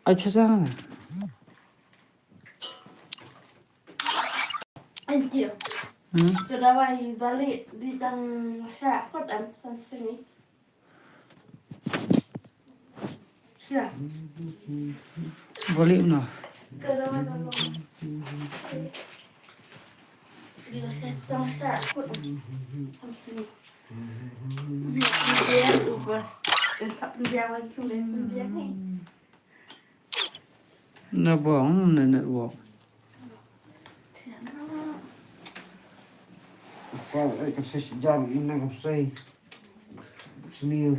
Acha Anjir. Sudah balik di tang syakot am sini. Siap. Balik no. Sudah tolong. Di tang syakot am sini. Dia ubah. Tak penjawan cuma penjawan. Na bong na walk. Qua đây cặp xe jam ini cặp xe sini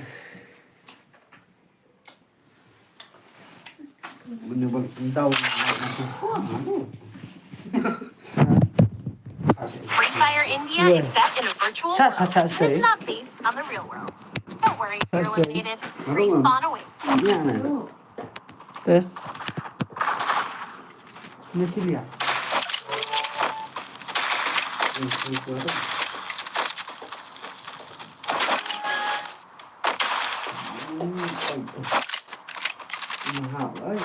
bener balik endau Free Fire India is set in a virtual Cha, world, cha, cha, and say. it's not based on the real world. Don't worry if you're Cha, say. eliminated. Respawn awaits. ini ana Tes. Ni sila. mahal ấy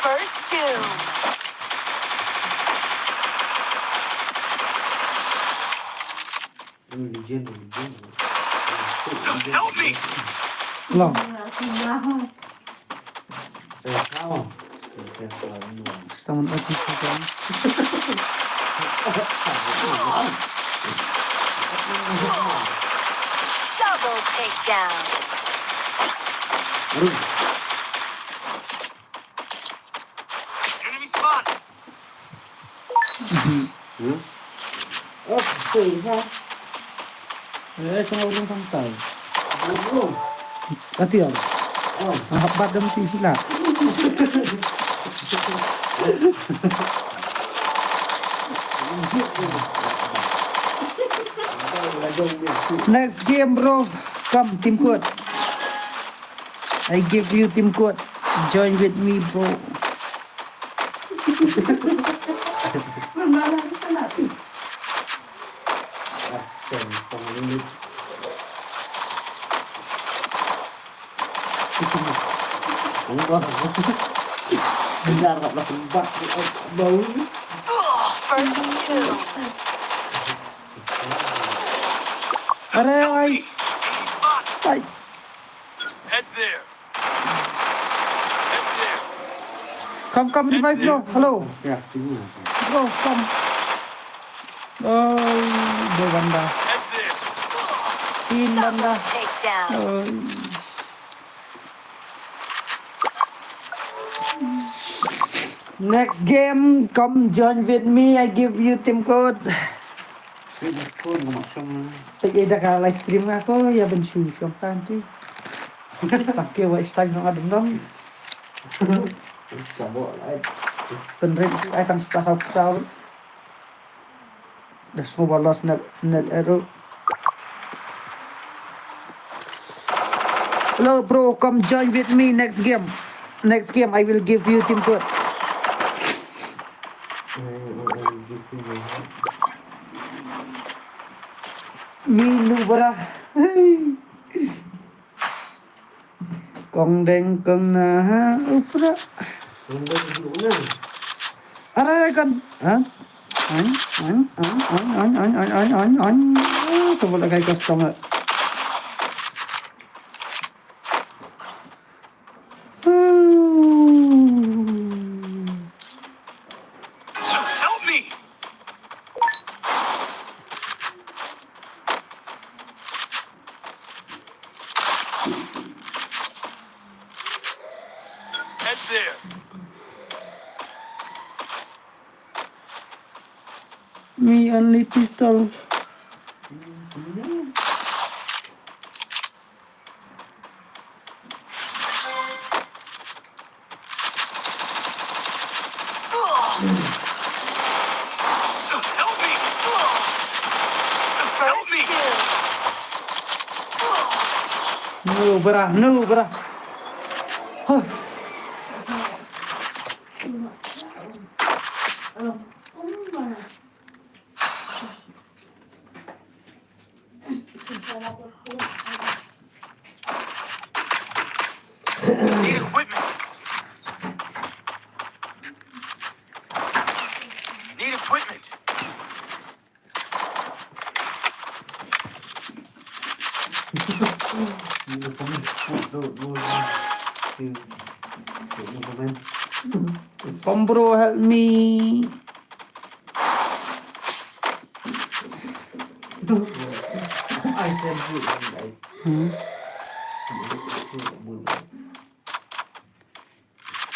First two. Help me! Long. Saya tahu. Staman api kan. Double takedown. Enemy spotted! Oh, sih ha. Cuma ulung santai. Belum. Hati ya. Oh, Habat dan sila. Next game, bro. Come, team code. I give you team code. Join with me, bro. Garap lah tempat bau ni. First two. Aray, ay. Enemy spotted! Ay. Head there! Head there! Come, revive, bro. Hello. Ya, sini. Bro, come. Oh, dua banda. Head there! Tin banda. Double takedown. Oh. Next game, come join with me. I give you team code. Sini pun macam Sige dah ka live stream ako, ya ben susok tanti. Pakai watch time ng adon cabut lah. penrin ay tang pasaw. Das mo balas net arrow. Hello bro, come join with me next game. Next game I will give you team code. Milu bara. Kong deng kong na upra. Benda duduk mana? Aray kan. Ha? An. Coba lagay ko sa Help me! Head there! Me only pistol. Help me! Help First me! two. No, brah. Huh. Need equipment. Need equipment. Hindi ko kami. Come bro, help me. I said you and I.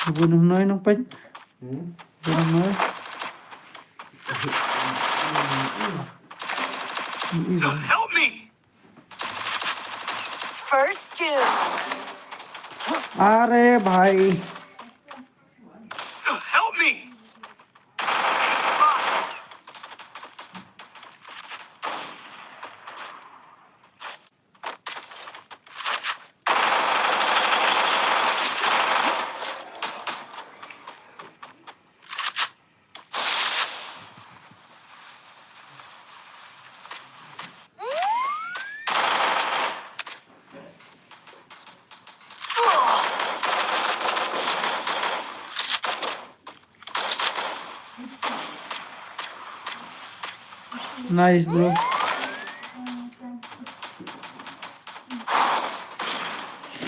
Bunuh noy ng pet. Hmm? Bunuh noy. Help me! First two. Are bhai. Help me! Nice bro.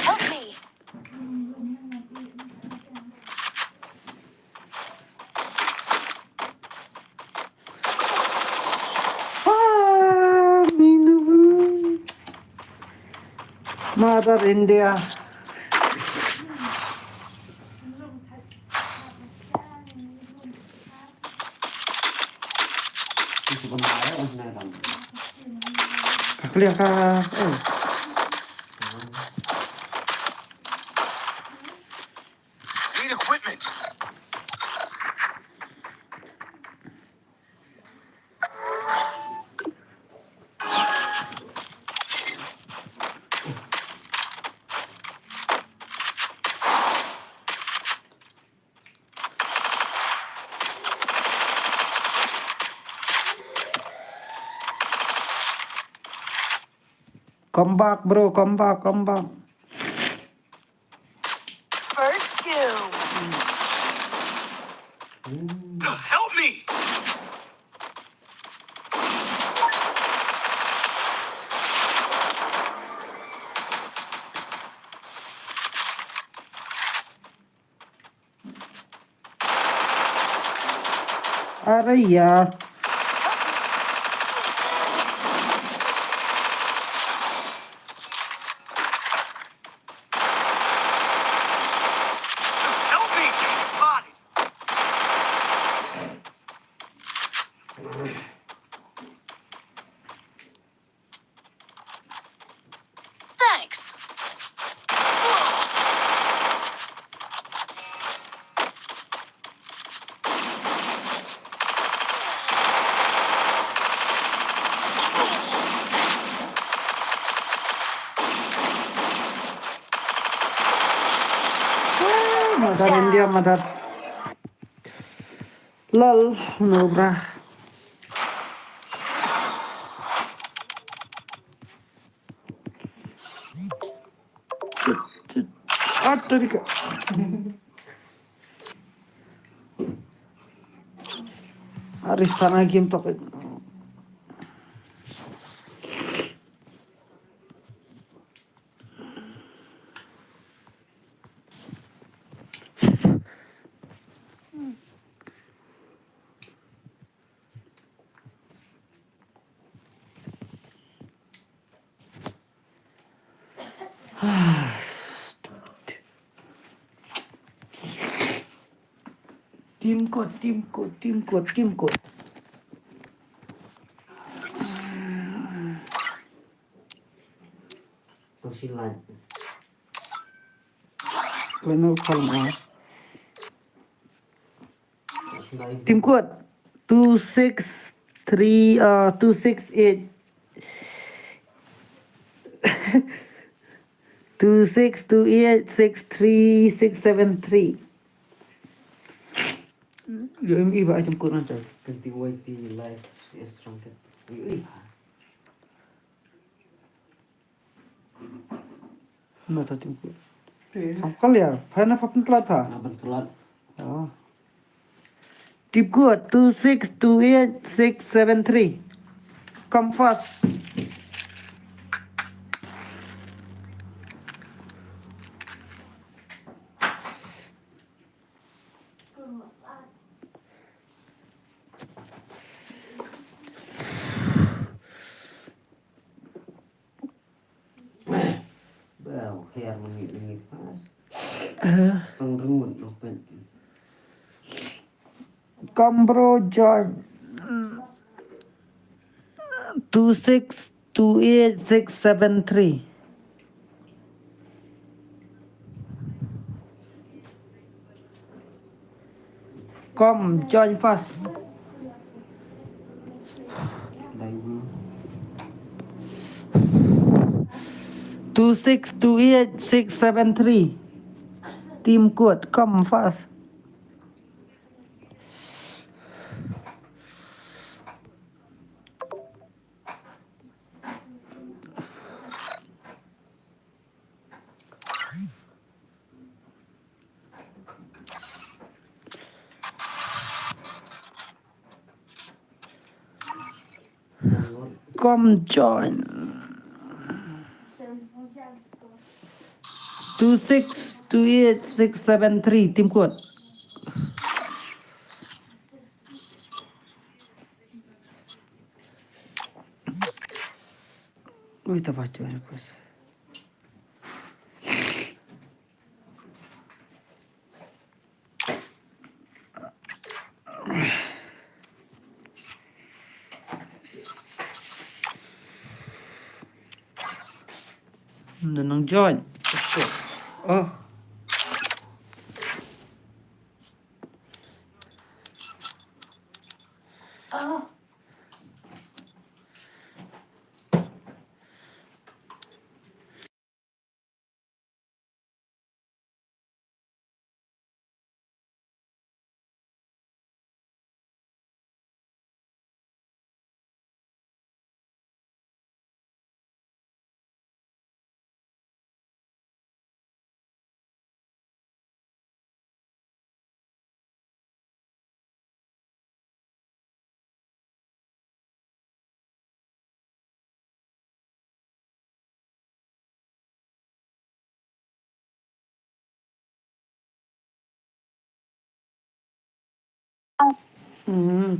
Help me. Minu bro. Mother India. Hindi ko na kaya. Ang nalang. Kakliya ka. Oh. Need equipment. Come back bro, come back. First two. Help me! Araya. Help me! Spotted! Thanks. Mother India, mother. Lol, no brah. Atrika. Aris tanah game pakai. Tim code. Pasilan. Kano kalma. Tim kuat 263 268 2628 63673. Yo em iba macam kuat macam. Ganti YT live CS Rocket. Ui. Mana tahu tim kuat. Apa kali ya? Mana apa pun telat pa? Kenapa telat? Oh. Tim kuat 2628 673. Come fast. Bau, hair mengit-mengit pas. Setengah remut open. Come bro, join. 2628 673. Come join fast. Live. 2628 673. Team kuat, come fast. Come join. 2628 673. Team kuat. Ui, tak baca request. Nang join. Oh. Hmm.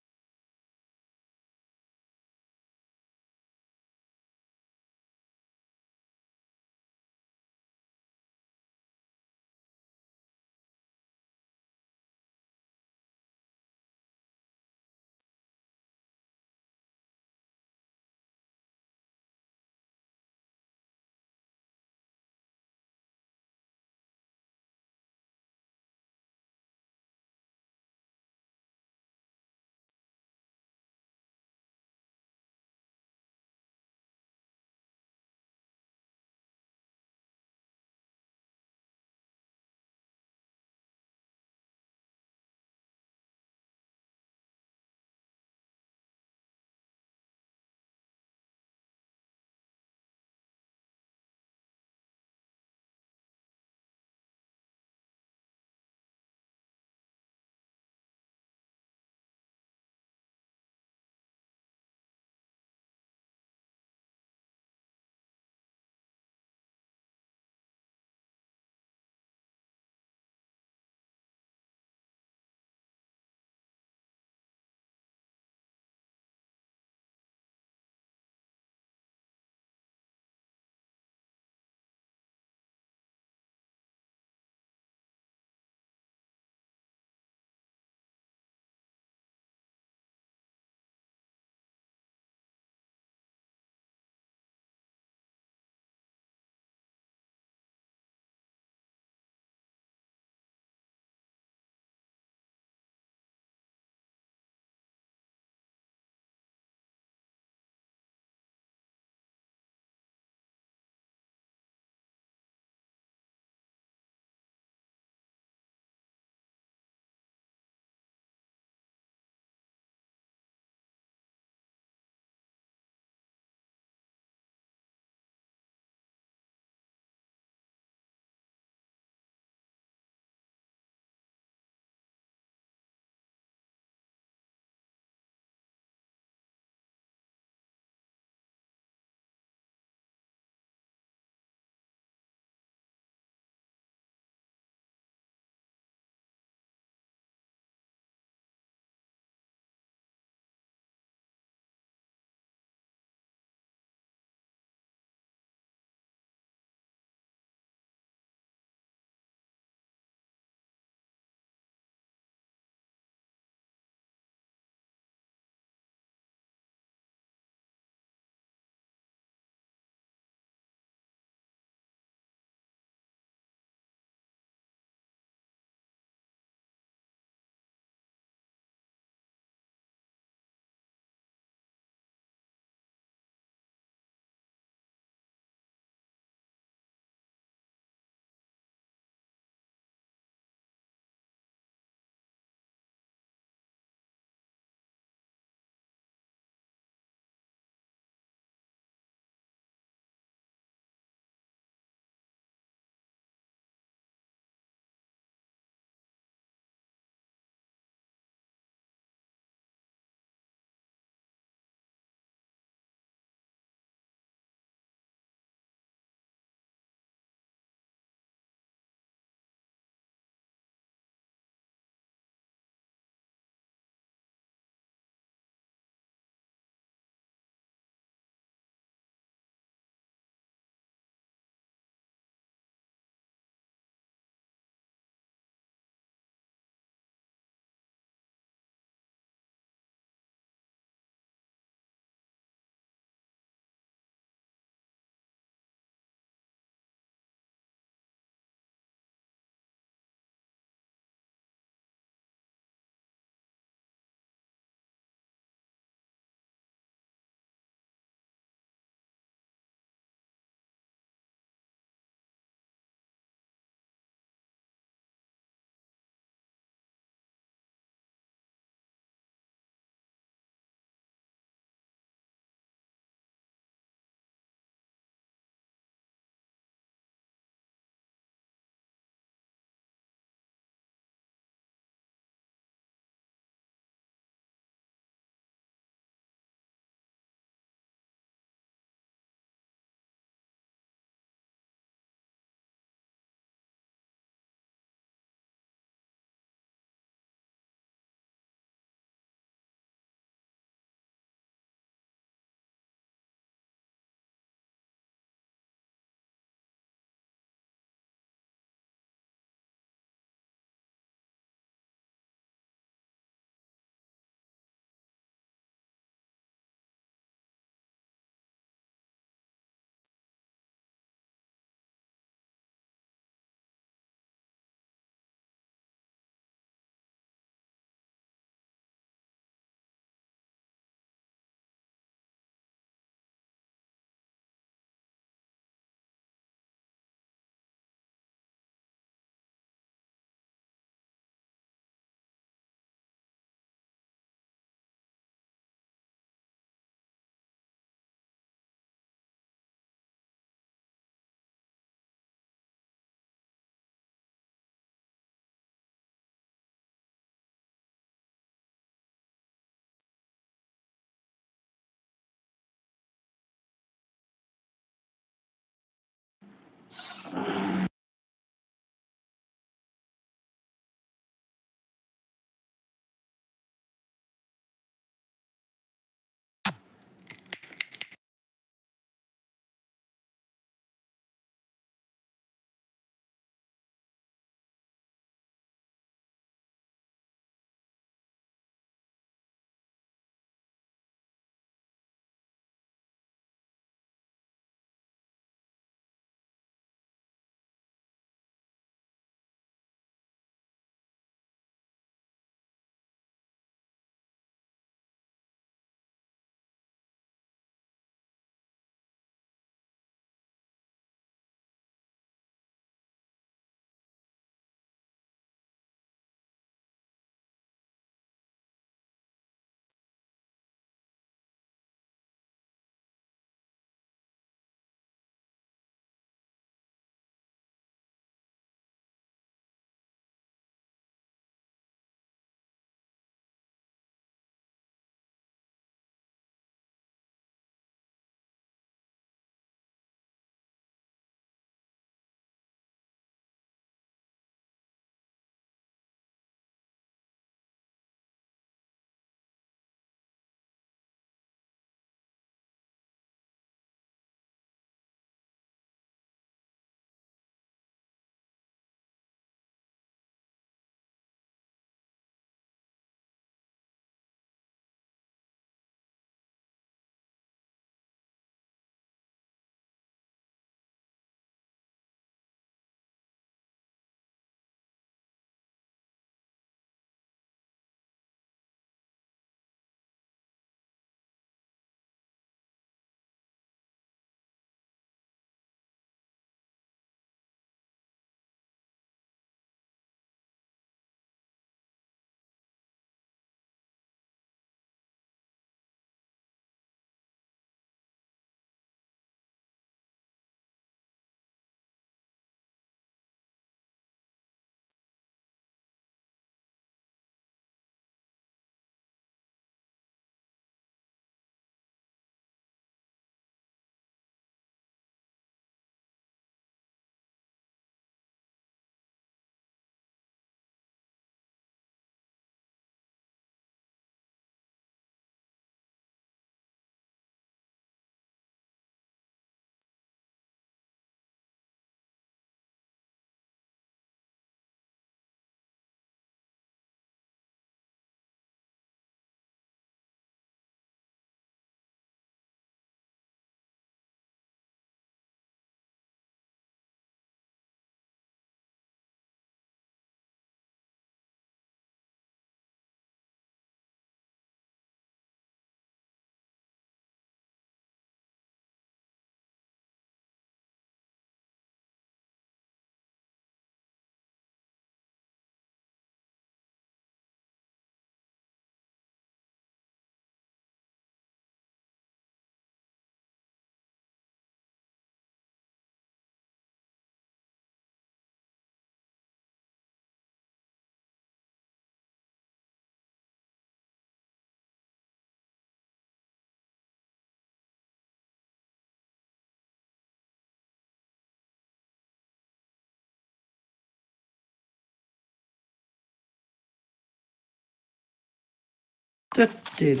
Tuttil.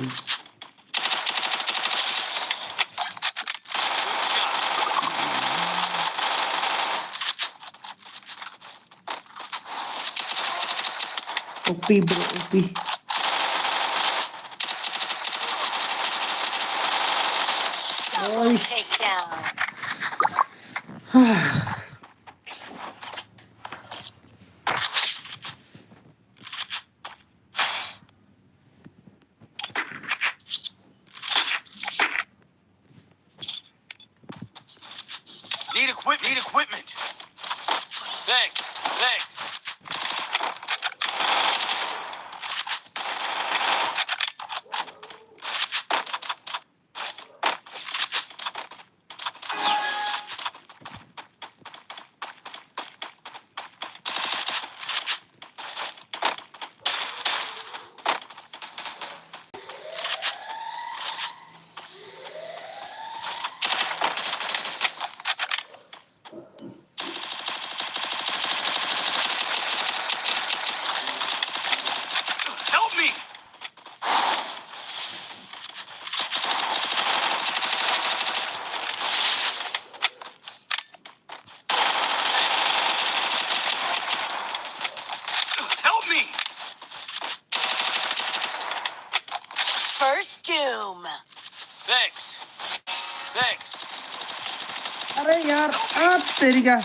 OP bro, OP. Double takedown. Need equipment. Need equipment. Thanks. Thanks. Help me. Help me. First doom. Thanks. Thanks. अरे यार आप तेरी का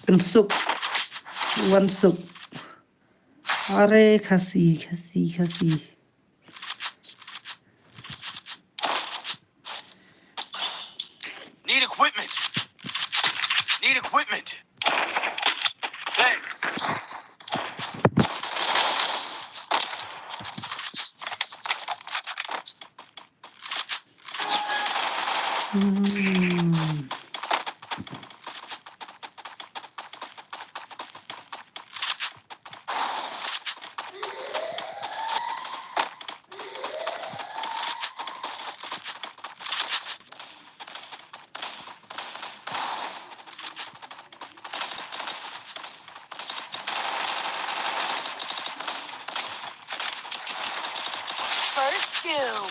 Pensuk one soup. अरे खसी खसी खसी Need equipment. Need equipment. Thanks. First doom.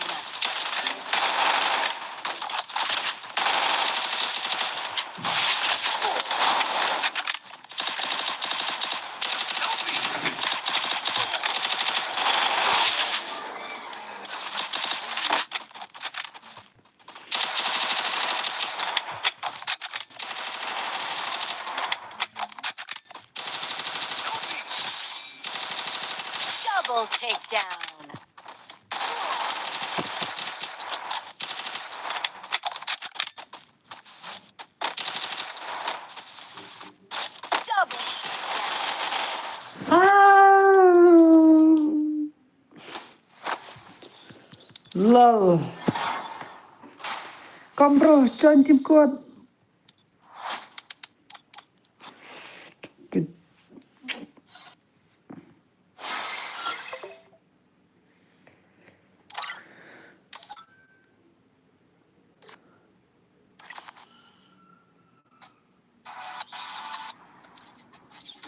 Double takedown. Double. Lol. Come bro, join tim kuat. Good.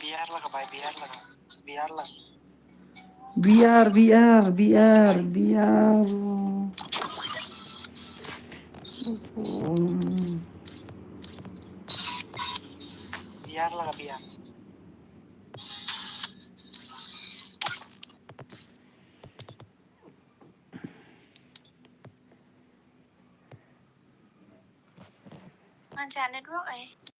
biarlah kebaik biarlah biarlah Biar biar. biarlah biar Anh chào anh rồi.